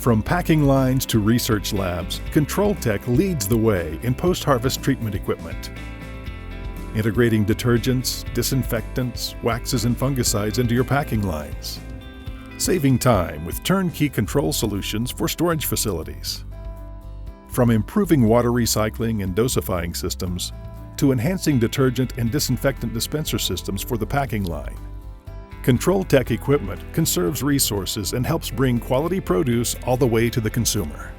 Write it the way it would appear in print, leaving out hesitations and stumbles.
From packing lines to research labs, Control-Tec leads the way in post-harvest treatment equipment. Integrating detergents, disinfectants, waxes, and fungicides into your packing lines. Saving time with turnkey control solutions for storage facilities. From improving water recycling and dosifying systems to enhancing detergent and disinfectant dispenser systems for the packing line. Control-Tec equipment conserves resources and helps bring quality produce all the way to the consumer.